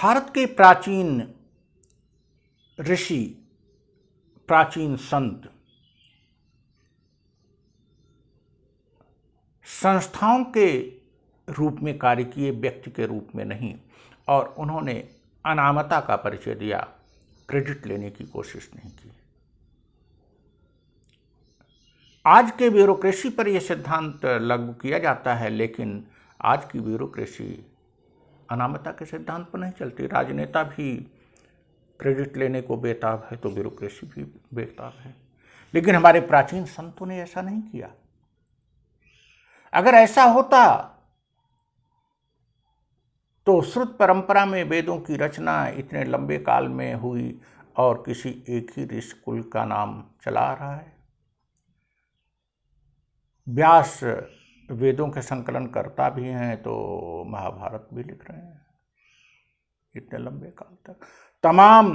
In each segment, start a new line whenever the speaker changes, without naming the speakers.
भारत के प्राचीन ऋषि, प्राचीन संत संस्थाओं के रूप में कार्य किए, व्यक्ति के रूप में नहीं, और उन्होंने अनामता का परिचय दिया, क्रेडिट लेने की कोशिश नहीं की। आज के ब्यूरोक्रेसी पर यह सिद्धांत लागू किया जाता है, लेकिन आज की ब्यूरोक्रेसी अनामता के सिद्धांत पर नहीं चलती। राजनेता भी क्रेडिट लेने को बेताब है तो ब्यूरोक्रेसी भी बेताब है। लेकिन हमारे प्राचीन संतों ने ऐसा नहीं किया। अगर ऐसा होता तो श्रुत परंपरा में वेदों की रचना इतने लंबे काल में हुई और किसी एक ही ऋषि कुल का नाम चला आ रहा है। व्यास वेदों के संकलन करता भी हैं तो महाभारत भी लिख रहे हैं इतने लंबे काल तक। तमाम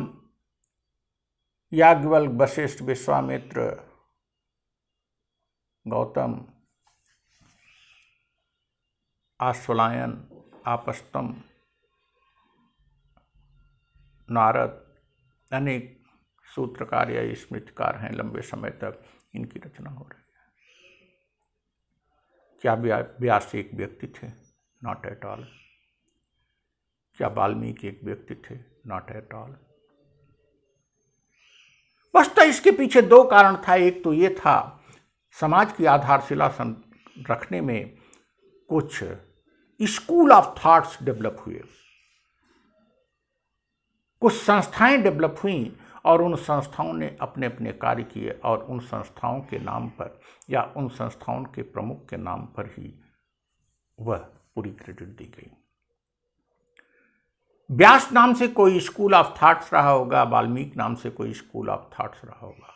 याज्ञवल्क्य, वशिष्ठ, विश्वामित्र, गौतम, आश्वलायन, आपस्तम, नारद, अनेक सूत्रकार या स्मृतिकार हैं, लंबे समय तक इनकी रचना हो रही है। क्या व्यास एक व्यक्ति थे? Not at all. क्या वाल्मीकि एक व्यक्ति थे? Not at all. बस तो इसके पीछे दो कारण था। एक तो ये था समाज की आधारशिला रखने में कुछ स्कूल ऑफ थॉट्स डेवलप हुए, कुछ संस्थाएं डेवलप हुई और उन संस्थाओं ने अपने अपने कार्य किए और उन संस्थाओं के नाम पर या उन संस्थाओं के प्रमुख के नाम पर ही वह पूरी क्रेडिट दी गई। व्यास नाम से कोई स्कूल ऑफ थॉट्स रहा होगा, वाल्मीकि नाम से कोई स्कूल ऑफ थॉट्स रहा होगा,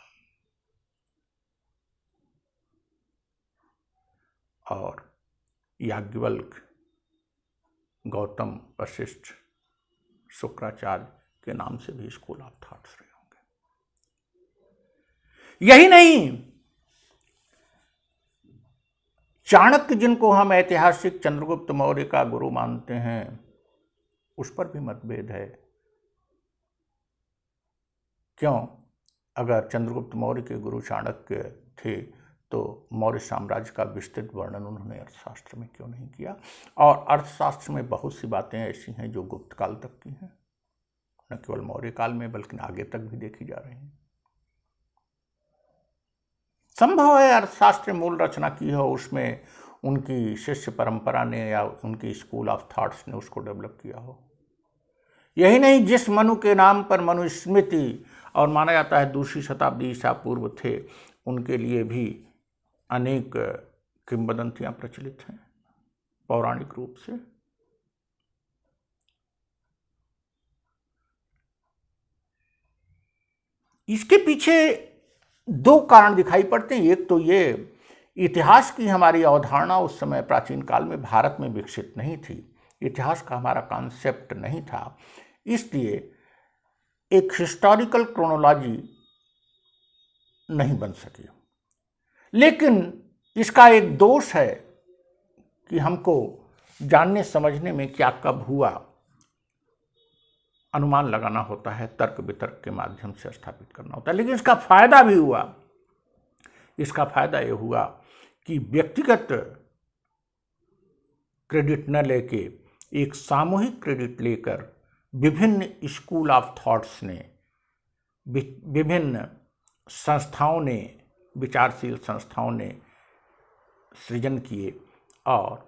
और याज्ञवल्क्य, गौतम, वशिष्ठ, शुक्राचार्य के नाम से भी स्कूल ऑफ थॉट्स रहे होंगे। यही नहीं, चाणक्य जिनको हम ऐतिहासिक चंद्रगुप्त मौर्य का गुरु मानते हैं, उस पर भी मतभेद है। क्यों? अगर चंद्रगुप्त मौर्य के गुरु चाणक्य थे तो मौर्य साम्राज्य का विस्तृत वर्णन उन्होंने अर्थशास्त्र में क्यों नहीं किया? और अर्थशास्त्र में बहुत सी बातें ऐसी हैं जो गुप्त काल तक की हैं, न केवल मौर्य काल में बल्कि आगे तक भी देखी जा रही हैं। संभव है अर्थशास्त्र मूल रचना की हो, उसमें उनकी शिष्य परंपरा ने या उनकी स्कूल ऑफ थॉट्स ने उसको डेवलप किया हो। यही नहीं, जिस मनु के नाम पर मनुस्मृति और माना जाता है 2वीं शताब्दी ईसा पूर्व थे, उनके लिए भी अनेक किंवदंतियां प्रचलित हैं पौराणिक रूप से। इसके पीछे दो कारण दिखाई पड़ते हैं। एक तो ये, इतिहास की हमारी अवधारणा उस समय प्राचीन काल में भारत में विकसित नहीं थी, इतिहास का हमारा कॉन्सेप्ट नहीं था, इसलिए एक हिस्टोरिकल क्रोनोलॉजी नहीं बन सकी। लेकिन इसका एक दोष है कि हमको जानने समझने में क्या कब हुआ अनुमान लगाना होता है, तर्क वितर्क के माध्यम से स्थापित करना होता है। लेकिन इसका फायदा भी हुआ। इसका फायदा ये हुआ कि व्यक्तिगत क्रेडिट न लेके एक सामूहिक क्रेडिट लेकर विभिन्न स्कूल ऑफ थॉट्स ने, विभिन्न संस्थाओं ने, विचारशील संस्थाओं ने सृजन किए और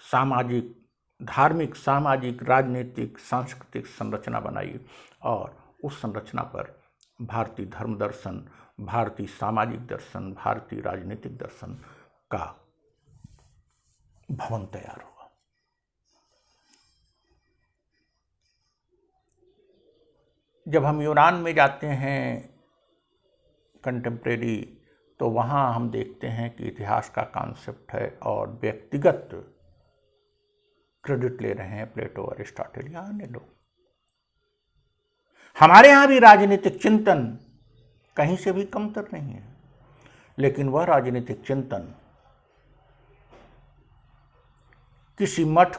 सामाजिक, धार्मिक, सामाजिक, राजनीतिक, सांस्कृतिक संरचना बनाई और उस संरचना पर भारतीय धर्म दर्शन, भारतीय सामाजिक दर्शन, भारतीय राजनीतिक दर्शन का भवन तैयार हुआ। जब हम यूनान में जाते हैं कंटेम्प्रेरी, तो वहाँ हम देखते हैं कि इतिहास का कॉन्सेप्ट है और व्यक्तिगत क्रेडिट ले रहे हैं प्लेटो, अरिस्टोटल या अन्य लोग। हमारे यहाँ भी राजनीतिक चिंतन कहीं से भी कमतर नहीं है, लेकिन वह राजनीतिक चिंतन किसी मठ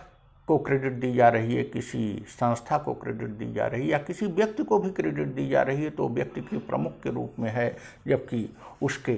को क्रेडिट दी जा रही है, किसी संस्था को क्रेडिट दी जा रही है या किसी व्यक्ति को भी क्रेडिट दी जा रही है तो व्यक्ति के प्रमुख के रूप में है, जबकि उसके